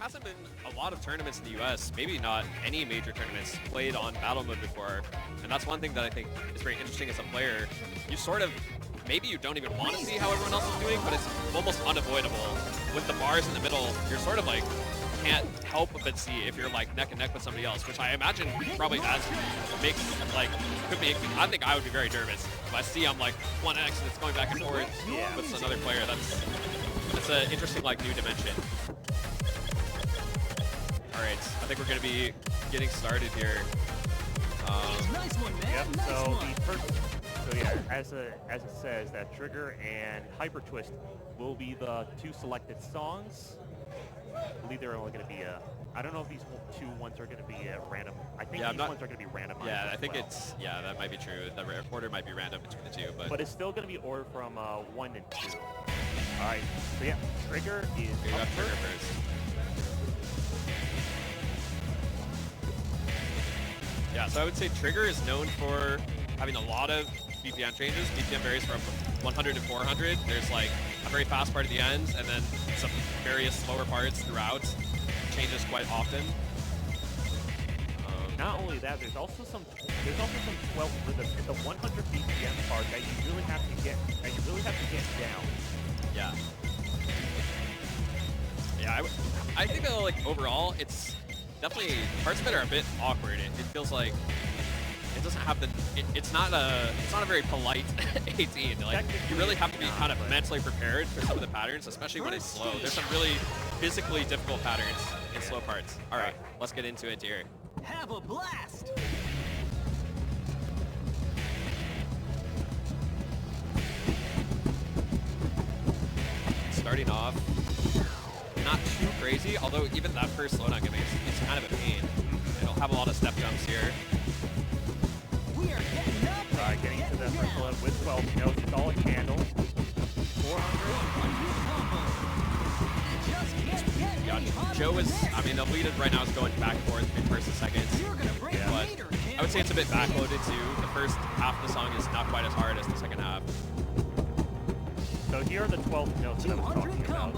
hasn't been a lot of tournaments in the US, maybe not any major tournaments played on battle mode before. And that's one thing that I think is very interesting as a player. You sort of, maybe you don't even want to see how everyone else is doing, but it's almost unavoidable. With the bars in the middle, you're sort of like, can't help but see if you're like neck and neck with somebody else, which I imagine probably could make me, I think I would be very nervous. If I see I'm like 1x and it's going back and forth with another player, that's an interesting like new dimension. All right, I think we're gonna be getting started here. Yep, so the first, so yeah, as it says, that Trigger and HyperTwist will be the two selected songs. I believe they're only going to be I don't know if these two ones are going to be random. I think these ones are going to be random. Yeah, I think it's, that might be true. The order might be random between the two, but it's still going to be ordered from 1 and 2. All right, so yeah, Trigger is up first. Yeah, so I would say Trigger is known for having a lot of BPM changes. BPM varies from 100 to 400. There's like a very fast part at the end, and then some various slower parts throughout. Changes quite often. Not only that, there's also some 12 for the 100 BPM part that you really have to get down. Yeah. Yeah, I think that like overall, it's definitely parts of it are a bit awkward. It feels like it doesn't have the. It's not a very polite 18. Like you really have to be kind of mentally prepared for some of the patterns, especially when it's slow. There's some really physically difficult patterns in slow parts. All right, let's get into it here. Have a blast. Starting off, not too crazy, although even that first slowdown gimmick is kind of a pain. It'll have a lot of step jumps here. We are getting up. All right, getting to the first one with 12 notes. It's all a candle. 400. Yeah, Joe is, I mean, the lead right now is going back and forth between first and second. But I would say it's a bit backloaded too. The first half of the song is not quite as hard as the second half. So here are the 12 notes that I was talking about.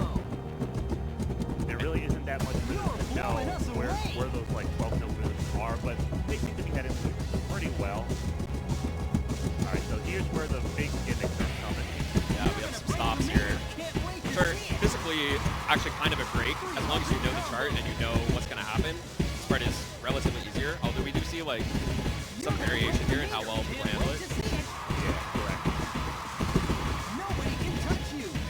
There really isn't that much to know where those like 12 notes really are, but they seem to be headed pretty well. All right, so here's where the big gimmicks are coming. Yeah, we have some stops here. Which are physically actually kind of a break, as long as you know the chart and you know what's going to happen. This part is relatively easier, although we do see like some variation here in how well people handle it. Yeah, correct.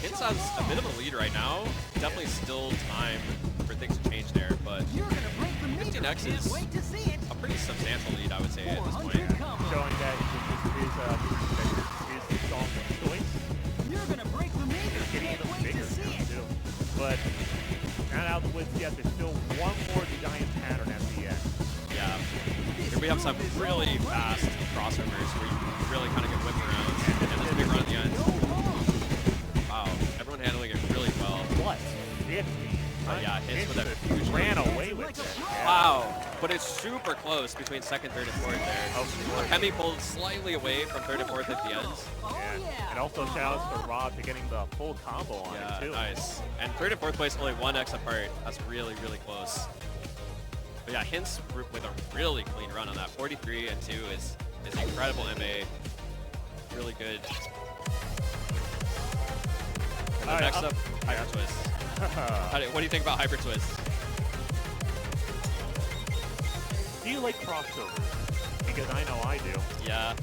HINTZ has a bit of a lead right now. Definitely still time for things to change there, but 15x is a pretty substantial lead, I would say, at this point. Yeah. Showing that this is the song of choice. You're gonna break the meter. It's getting even bigger now, too. But not out of the woods yet. There's still one more giant pattern at the end. Yeah. Here we have some really fast crossovers where you really kind of get whipped around. And there's a big run at the end. Wow, everyone handling it really well. What? Yeah, HINTZ with a huge ran away with it. Yeah. Wow, but it's super close between second, third, and fourth there. Akemi pulled slightly away from third and fourth at the end. Yeah. And also shout outs to Rob for getting the full combo on it too. Nice. And third and fourth place only 1x apart. That's really, really close. But yeah, HINTZ with a really clean run on that. 43 and 2 is incredible MA. Really good. And then next up, HyperTwist. What do you think about HyperTwist? Do you like crossovers? Because I know I do. Yeah.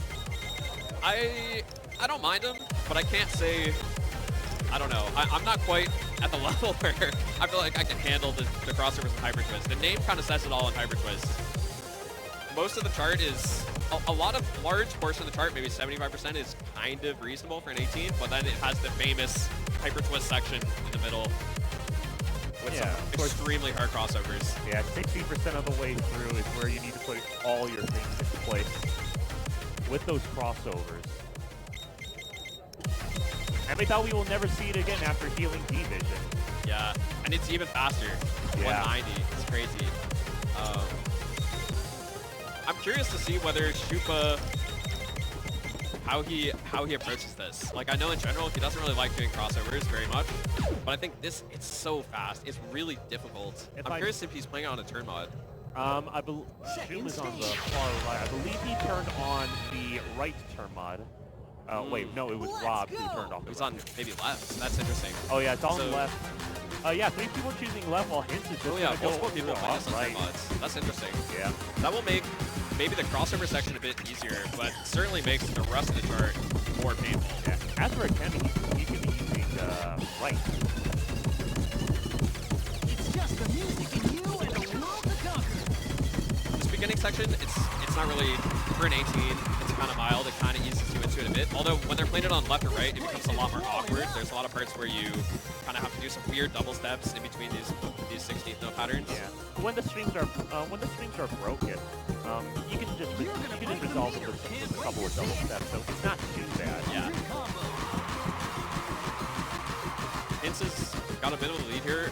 I don't mind them, but I can't say, I don't know. I'm not quite at the level where I feel like I can handle the crossovers in HyperTwist. The name kind of says it all in HyperTwist. Most of the chart is, a large portion of the chart, maybe 75%, is kind of reasonable for an 18, but then it has the famous HyperTwist section in the middle with some extremely hard crossovers. Yeah, 60% of the way through is where you need to put all your things into place with those crossovers. And we thought we will never see it again after healing D-Vision. Yeah, and it's even faster. Yeah. 190, it's crazy. I'm curious to see whether shoopa how he approaches this. Like, I know in general he doesn't really like doing crossovers very much, but I think it's so fast. It's really difficult. I'm curious if he's playing on a turn mod. I believe Shoopa's on the far right. I believe he turned on the right turn mod. Wait, no, it was Rob who turned off the He's right. on maybe left. That's interesting. Oh yeah, it's on left. Yeah, 3 people choosing left while HINTZ is just gonna go multiple people playing off on right. mods. That's interesting. Yeah. That will make maybe the crossover section a bit easier, but certainly makes the rest of the chart more painful. Yeah. As for Akemi, he could be using right. It's just the music and you and the world to conquer. This beginning section, it's not really, for an 18, it's kind of mild. It kind of eases you into it a bit. Although when they're playing it on left or right, it becomes a lot more awkward. There's a lot of parts where you kind of have to do some weird double steps in between these 16th note patterns. Yeah. When the strings are broken, you can just resolve them with a couple of double steps. So it's not too bad. Yeah. HINTZ has got a bit of a lead here,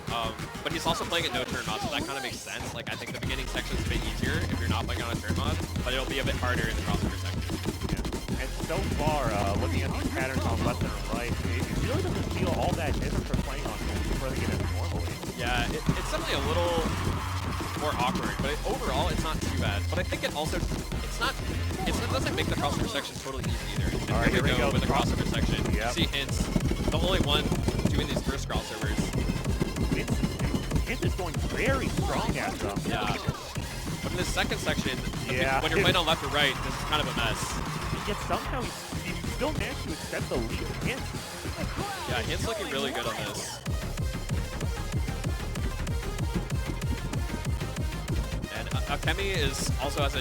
but he's also playing at no turn mod, so that kind of makes sense. Like, I think the beginning section is a bit easier if you're not playing on a turn mod, but it'll be a bit harder in the crossover section. Yeah. And so far, looking at these patterns on left and right, it really doesn't feel all that different from playing on running it normally. Yeah, it's definitely a little more awkward, but overall, it's not too bad. But I think it also, it doesn't make the crossover section totally easy either. All right, here we go with the crossover section. Yep. You see HINTZ, the only one doing these first crossovers. HINTZ is going very strong at them. Yeah. But in this second section, yeah, when you're playing on left or right, this is kind of a mess. Yet somehow he still managed to accept the lead of HINTZ. Yeah, HINTZ looking really good on this. And Akemi is also has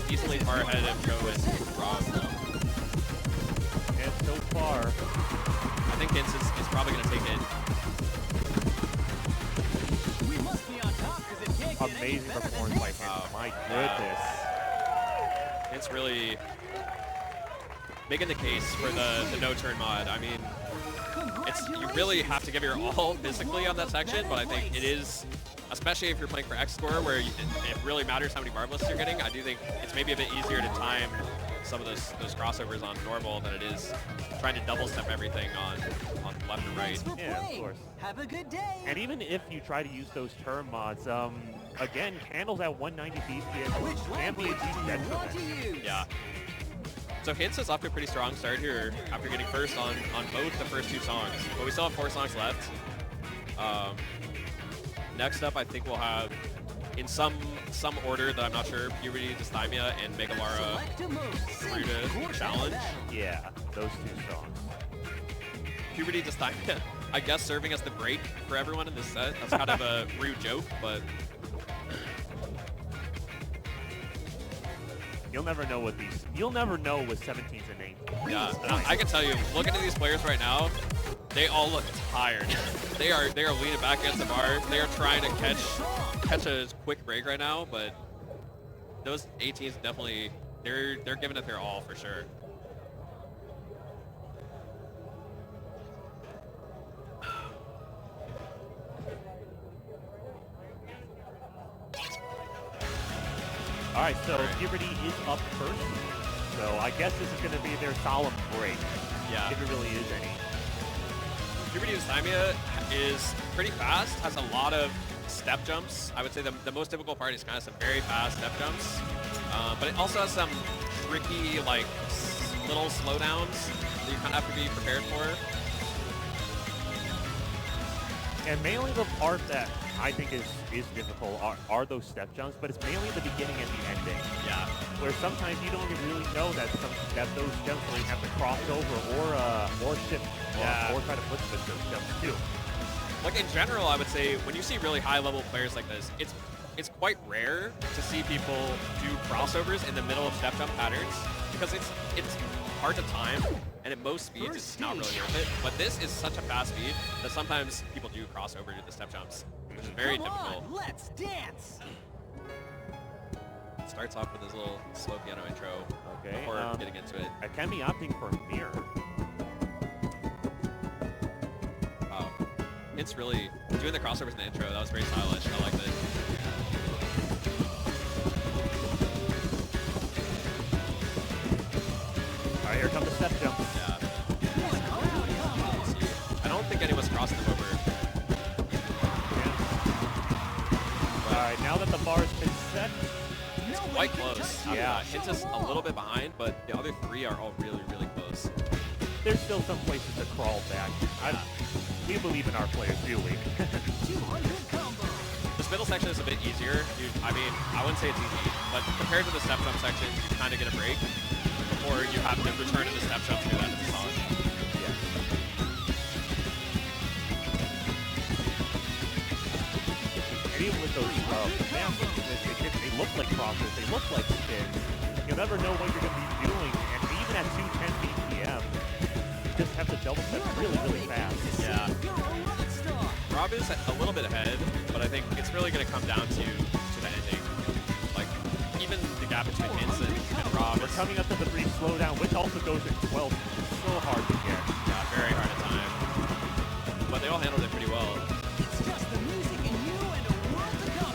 decently far ahead of Joe and Rob. And so far, I think HINTZ is probably going to take it. We must be on top because it can't get any amazing better than performance by this. HINTZ. My goodness. HINTZ really making the case for the no-turn mod. I mean, you really have to give your all physically on that section, but I think it is, especially if you're playing for X score, where it really matters how many marbles you're getting. I do think it's maybe a bit easier to time some of those crossovers on normal than it is trying to double step everything on left and right. Yeah, of course. Have a good day. And even if you try to use those turn mods, again, Candles at 190 BPS can be a decent detriment. Yeah. So HINTZ is off to a pretty strong start here after getting first on both the first 2 songs. But we still have 4 songs left. Next up, I think we'll have, in some order that I'm not sure, Puberty Dysthymia and Megalara Garuda Challenge. Yeah, those 2 songs. Puberty Dysthymia, I guess, serving as the break for everyone in this set. That's kind of a rude joke, but You'll never know with 17s and 8s. yeah, I can tell you, looking at these players right now, they all look tired. they are leaning back against the bar. They are trying to catch a quick break right now, but those 18s definitely, they're giving it their all for sure. All right, so Puberty is up first. So I guess this is going to be their solemn break. Yeah. If it really is any. Puberty Dysthymia is pretty fast, has a lot of step jumps. I would say the most difficult part is kind of some very fast step jumps. But it also has some tricky, like, little slowdowns that you kind of have to be prepared for. And mainly the part that I think is difficult are those step jumps, but it's mainly the beginning and the ending. Yeah. Where sometimes you don't even really know that those jumps really have to cross over or shift or try to push those jumps too. Like in general, I would say when you see really high-level players like this, it's quite rare to see people do crossovers in the middle of step jump patterns because it's hard to time, and at most speeds it's not really worth it. But this is such a fast speed that sometimes people do cross over to the step jumps, which is very difficult. Let's dance. It starts off with this little slow piano intro before getting into it. Akemi opting for mirror. Wow. It's really doing the crossovers in the intro. That was very stylish. I liked it. All right, Alright, here comes the step jump. Yeah. I don't think anyone's crossing them over. Alright, now that the bar's been set, It's quite close. Yeah. HINTZ is a little bit behind, but the other three are all really, really close. there's still some places to crawl back. We believe in our players, do we? This middle section is a bit easier. I mean, I wouldn't say it's easy, but compared to the step jump section, you kind of get a break before you have to return to the step jump through that in the song. And even with those they look like crosses, they look like spins. You'll never know what you're going to be doing, and even at 210 BPM, you just have to double step really, really fast. Yeah. Rob is a little bit ahead, but I think it's really going to come down to the ending. Like, even the gap between HINTZ and Rob We're is coming up to the brief slowdown, which also goes at 12. So hard to get. very hard to time. But they all handled it pretty well.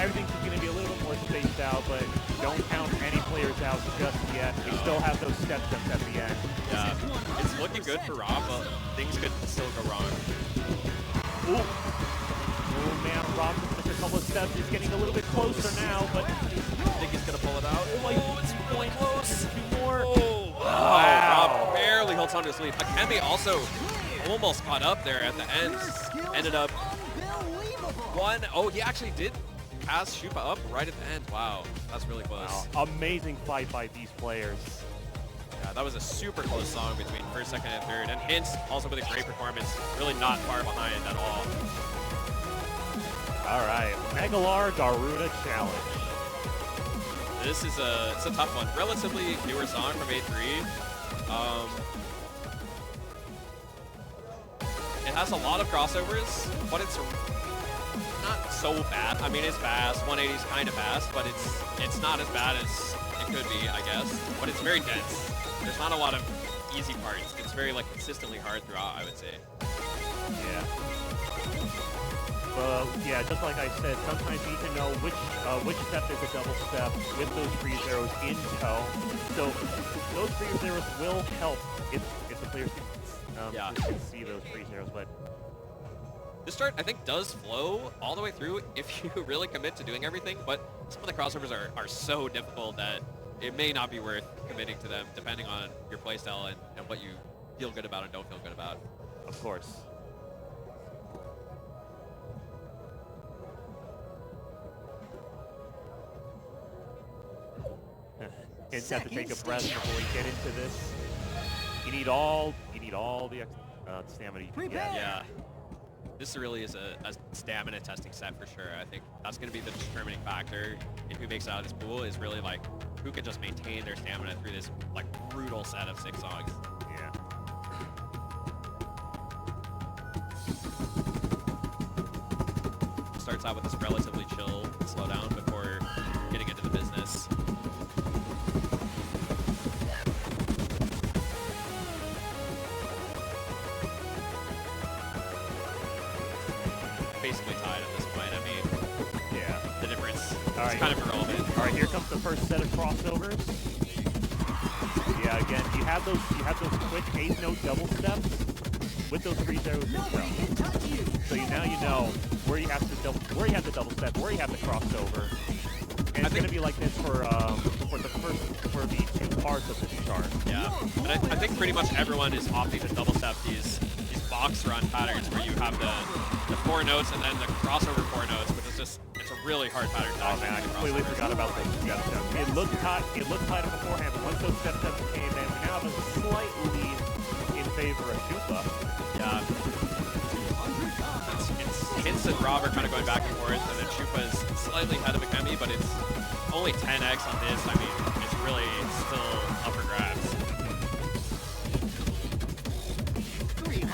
Everything's going to be a little bit more spaced out, but don't count any players out just yet. We still have those step jumps at the end. Yeah, it's looking good for Rob, but things could still go wrong. Ooh. Oh man, Rob missed a couple of steps. He's getting a little bit closer now, but I think he's going to pull it out. Oh, it's really close. Two more. Oh, wow. Rob barely holds on to his lead. Akemi also almost caught up there at the end. Ended up one. Oh, he actually did pass shoopa up right at the end. Wow, that's really close. Wow. Amazing fight by these players. Yeah, that was a super close song between first, second, and third. And HINTZ also with a great performance, really not far behind at all. All right, Megalara Garuda Challenge. This is it's a tough one. Relatively newer song from A3. It has a lot of crossovers, but it's not so bad. I mean, it's fast. 180 is kind of fast, but it's not as bad as it could be, I guess. But it's very dense. There's not a lot of easy parts. It's very like consistently hard throughout, I would say. Yeah. Well, yeah, just like I said, sometimes you need to know which step is a double step with those free zeros in tow. So those free zeros will help if the players can see those free zeros, but This start, I think, does flow all the way through if you really commit to doing everything, but some of the crossovers are so difficult that it may not be worth committing to them, depending on your playstyle and what you feel good about and don't feel good about. of course. Kids have to take a breath before we get into this. You need all the stamina you can get. Yeah. This really is a stamina testing set for sure. I think that's going to be the determining factor in who makes it out of this pool is really like who can just maintain their stamina through this like brutal set of 6 songs. Yeah. Starts out with this relatively chill slowdown before getting into the business. Basically tied at this point. I mean, Yeah. the difference All right. is kind of irrelevant. All right, here comes the first set of crossovers. Yeah, again, you have those quick 8-note double steps with those free zeros in tow. So now you know where you have the double step, where you have the crossover. And it's going to be like this for the 2 parts of this chart. Yeah, and I think pretty much everyone is opting to double step these box run patterns where you have the 4 notes and then the crossover 4 notes, which is just it's a really hard pattern to Oh man, I completely forgot about those step jumps. It looked tighter beforehand, but once those step jumps came in, we now have a slight lead in favor of shoopa. Yeah. It's HINTZ and Rob are kind of going back and forth, and then shoopa is slightly ahead of Akemi, but it's only 10x on this. I mean, it's really still up for grabs.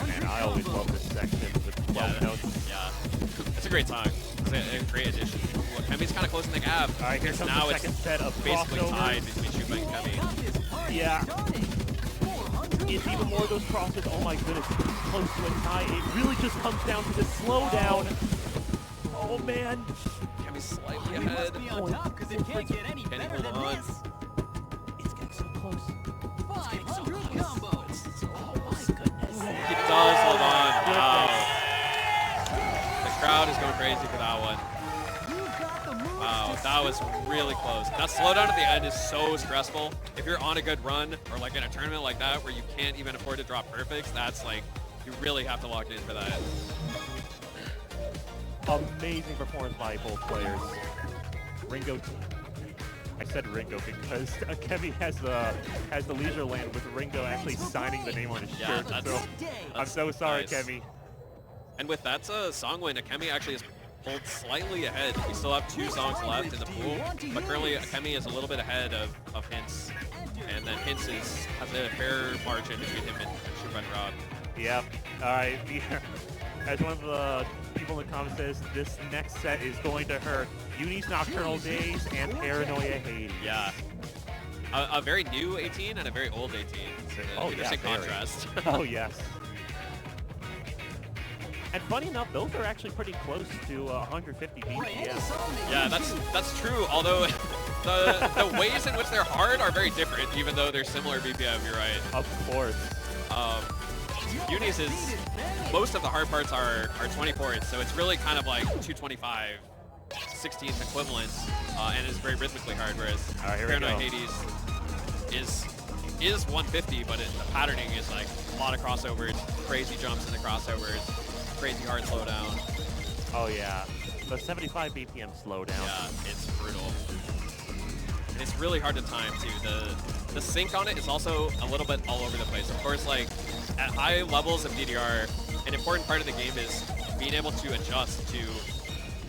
Man, I always love this section with 12 notes. Yeah. It's a great song. It's a great addition. Look, Kemi's kind of closing the gap. All right, here comes now the second set of basically crossovers. tied between shoopa and Kemi. Yeah. It's even more of those crosses. Oh my goodness, close to a tie. It really just comes down to the slowdown. Oh man. Kemi's slightly ahead. Be on top because it can't get any Can he better hold than on? this. It's getting so close. 500 combo. crazy for that one. You've got the moves Wow, to that was stop. really close. That slowdown at the end is so stressful. If you're on a good run or like in a tournament like that where you can't even afford to drop perfects, that's like, you really have to lock in for that. Amazing performance by both players. Ringo, I said Ringo because Akemi has the leisure land with Ringo actually signing the name on his Yeah, shirt. that's- So I'm so sorry, nice. Akemi. And with that song win, Akemi actually is pulled slightly ahead. We still have 2 songs left in the pool, but currently Akemi is a little bit ahead of HINTZ. And then HINTZ has a fair margin between him and shoopa and Rob. Yep. All right. As one of the people in the comments says, this next set is going to hurt. Yuni's Nocturnal Days and PARANOiA HADES. Yeah. A very new 18 and a very old 18. It's an Oh, yeah, interesting very. contrast. Oh, yes. And funny enough, those are actually pretty close to 150 BPM. Yeah, that's true. Although the ways in which they're hard are very different, even though they're similar BPM. You're right. Of course. Yuni's is most of the hard parts are 24s, so it's really kind of like 225, 16th equivalents, and is very rhythmically hard. Whereas Here we PARANOiA go. HADES is 150, but the patterning is like a lot of crossovers, crazy jumps in the crossovers, crazy hard slowdown. Oh, yeah. The 75 BPM slowdown. Yeah, it's brutal. And it's really hard to time, too. The sync on it is also a little bit all over the place. Of course, like, at high levels of DDR, an important part of the game is being able to adjust to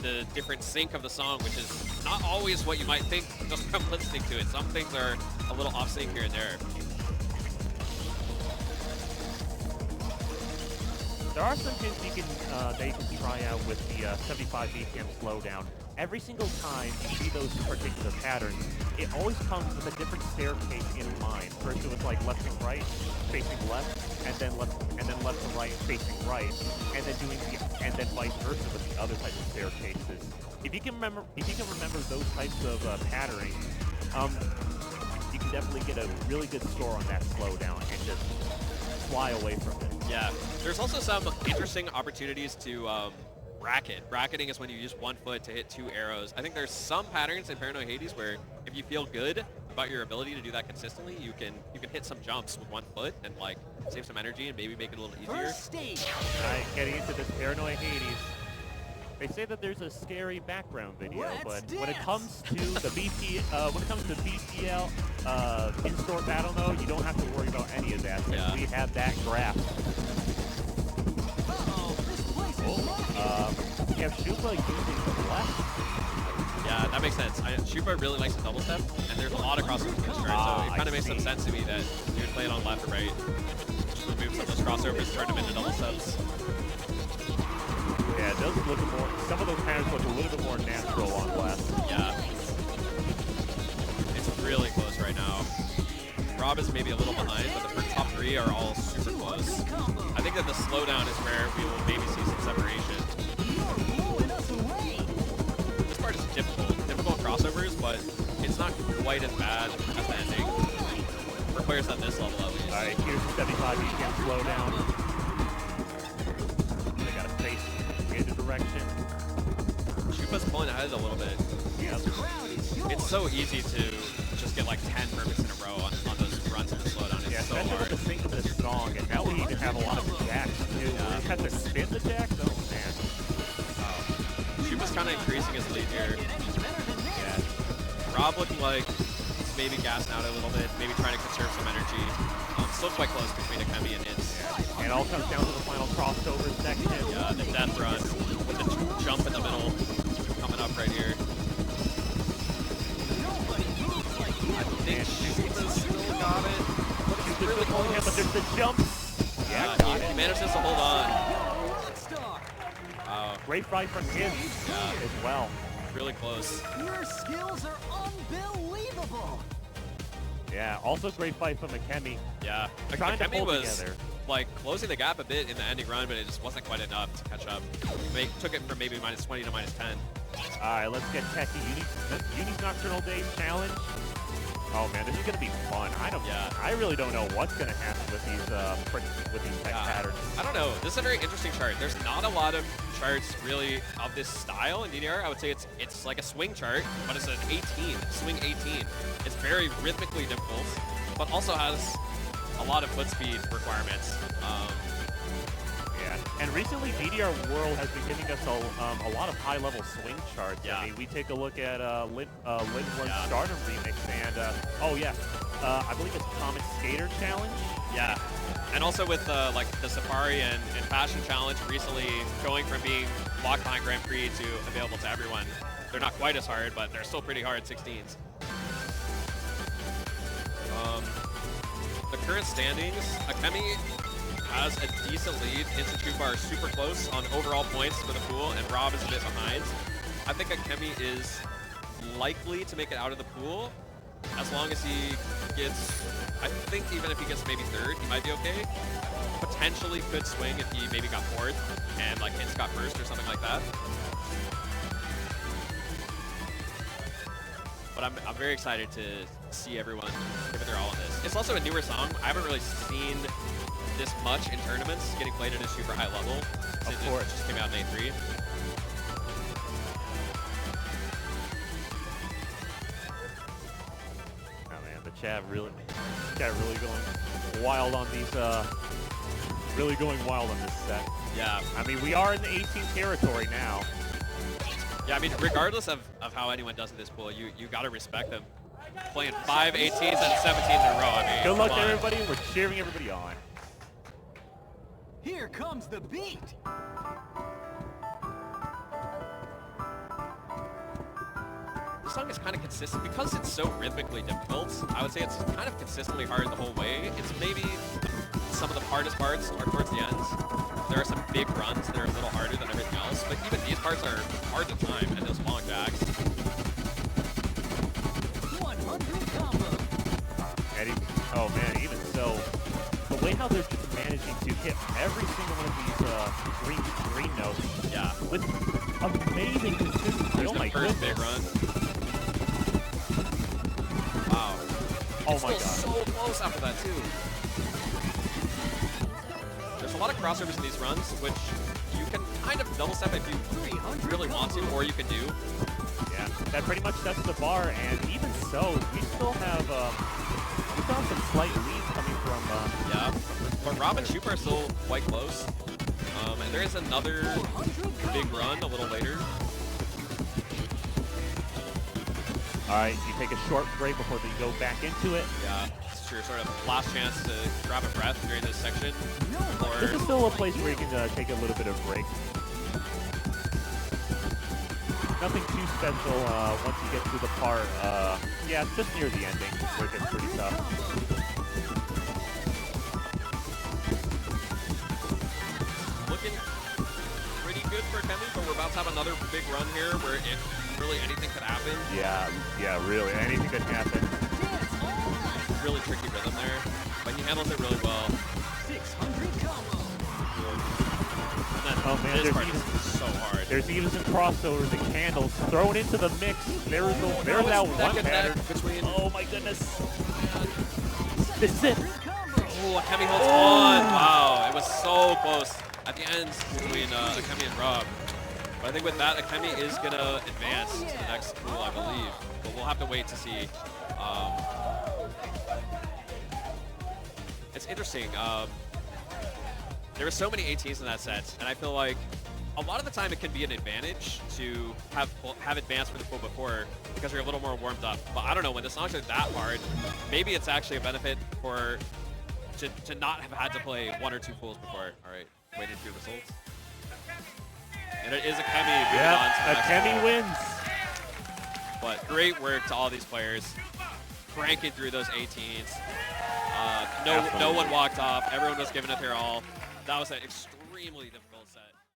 the different sync of the song, which is not always what you might think just from listening to it. Some things are a little off sync here and there. There are some hints you can that you can try out with the 75 BPM slowdown. Every single time you see those particular patterns, it always comes with a different staircase in mind. First it was like left and right facing left, and then left to right facing right, and then vice versa with the other type of staircases. If you can remember those types of patterning, you can definitely get a really good score on that slowdown and just fly away from it. Yeah, there's also some interesting opportunities to bracket. Bracketing is when you use one foot to hit 2 arrows. I think there's some patterns in PARANOiA HADES where if you feel good about your ability to do that consistently, you can hit some jumps with 1 foot and like save some energy and maybe make it a little easier. First stage. All right, getting into this PARANOiA HADES. They say that there's a scary background video, Let's but when it dance. comes to the BPL in-store battle mode, you don't have to worry about any of that. Yeah. We have that graph. Uh-oh, this place is rocking. We have shoopa using the left. Yeah, that makes sense. shoopa really likes to double step, and there's a lot of crossovers in this turn, so it kind of makes some sense to me that you would play it on left or right. Just remove some of those crossovers, turn them into double steps. Yeah, it does look more. Some of those patterns look a little bit more natural on left. Yeah. It's really close right now. Rob is maybe a little behind, but the first top 3 are all super close. I think that the slowdown is where we will maybe see some separation. You're blowing us away. This part is difficult crossovers, but it's not quite as bad as the ending. For players at this level, at least. All right, here's the 75 BPM slowdown. They got to face in the direction. shoopa's pulling ahead a little bit. Yep. This crowd is yours. It's so easy to just get like 10 perfects in a row on those runs in the slowdown. It's Yeah, so especially hard. with the sync of this song, and now we even have a lot of jacks too. Yeah. We have to spin the jacks. Oh man. shoopa's kind of increasing his lead here. Yeah. Rob looking like he's maybe gassing out a little bit, maybe trying to conserve some energy. Still quite close between Akemi and HINTZ. And it all comes down to the final crossover section. Yeah, the death run with the jump in the middle coming up right here. I think shoopa's still got it, but it's really Yeah, but close. there's the jump. Yeah, got He it. manages to hold on. Rockstar. Wow, Great fight from HINTZ Yeah. as well. really close. Your skills are unbelievable. Yeah, also great fight from Akemi. Yeah, Trying to Akemi pull was together. like closing the gap a bit in the ending run, but it just wasn't quite enough to catch up. They took it from maybe -20 to -10. All right, let's get techy. Uni's Nocturnal Days challenge. Oh man, this is gonna be fun. I really don't know what's gonna happen with these tech patterns. I don't know. This is a very interesting chart. There's not a lot of charts really of this style in DDR. I would say it's like a swing chart, but it's an 18, swing 18. It's very rhythmically difficult, but also has a lot of foot speed requirements. Yeah, and recently DDR World has been giving us a lot of high-level swing charts. Yeah. I mean, we take a look at Lin Stardom Remix, and oh yeah, I believe it's Comet Skater Challenge. Yeah, and also with like the Safari and Fashion Challenge recently going from being locked behind Grand Prix to available to everyone. They're not quite as hard, but they're still pretty hard 16s. The current standings, Akemi has a decent lead. HINTZ and shoopa are super close on overall points for the pool, and Rob is a bit behind. I think Akemi is likely to make it out of the pool as long as he gets, I think even if he gets maybe third, he might be okay. Potentially could swing if he maybe got fourth and like HINTZ got first or something like that. But I'm very excited to see everyone give it their all on this. It's also a newer song. I haven't really seen this much in tournaments getting played at a super high level. Of course. It just came out in A3. Oh man, the chat really going wild on these, really going wild on this set. Yeah. I mean, we are in the 18 territory now. Yeah, I mean, regardless of how anyone does in this pool, you got to respect them. Playing 5 18s and 17s in a row. I mean, good luck to everybody. We're cheering everybody on. Here comes the beat. This song is kind of consistent because it's so rhythmically difficult. I would say it's kind of consistently hard the whole way. It's maybe some of the hardest parts are towards the ends. There are some big runs that are a little harder than everything else, but even these parts are hard to time and those long jacks. 100 combo. Eddie, oh man, even so, the way how they're just managing to hit every single one of these green notes, Yeah. with amazing consistency. There's Oh the my first goodness. big run. Wow. Oh It's my still god. so close after that too. There's a lot of crossovers in these runs, which you can kind of double step if you really want to, or you can do. Yeah, that pretty much sets the bar, and even so, we still have some slight leads coming from. Yeah, but Rob and shoopa are still quite close. And there is another big run a little later. All right, you take a short break before you go back into it. Yeah, it's your sort of last chance to grab a breath during this section. This is still a place where you can take a little bit of break. Nothing too special once you get to the part, yeah, just near the ending where it gets pretty tough. Looking pretty good for Akemi, but we're about to have another big run here where really anything could happen. Yeah, really, anything could happen. Really tricky rhythm there, but he handles it really well. 600 combo. And then Oh man, this part is so hard. There's even some crossovers and candles thrown into the mix. There's that one pattern. Between. Oh my goodness. This is it. Oh, Akemi holds on. Wow, it was so close at the end between Akemi and Rob. But I think with that, Akemi is going to advance to the next pool, I believe. But we'll have to wait to see. It's interesting. There were so many 18s in that set, and I feel like a lot of the time it can be an advantage to have advanced for the pool before because you're a little more warmed up. But I don't know, when the songs are that hard, maybe it's actually a benefit to not have had to play 1 or 2 pools before. All right, waiting for results. And it is Akemi moving on to the next Akemi pool. wins. But great work to all these players, cranking through those 18s. No one walked off. Everyone was giving it their all. That was an extremely difficult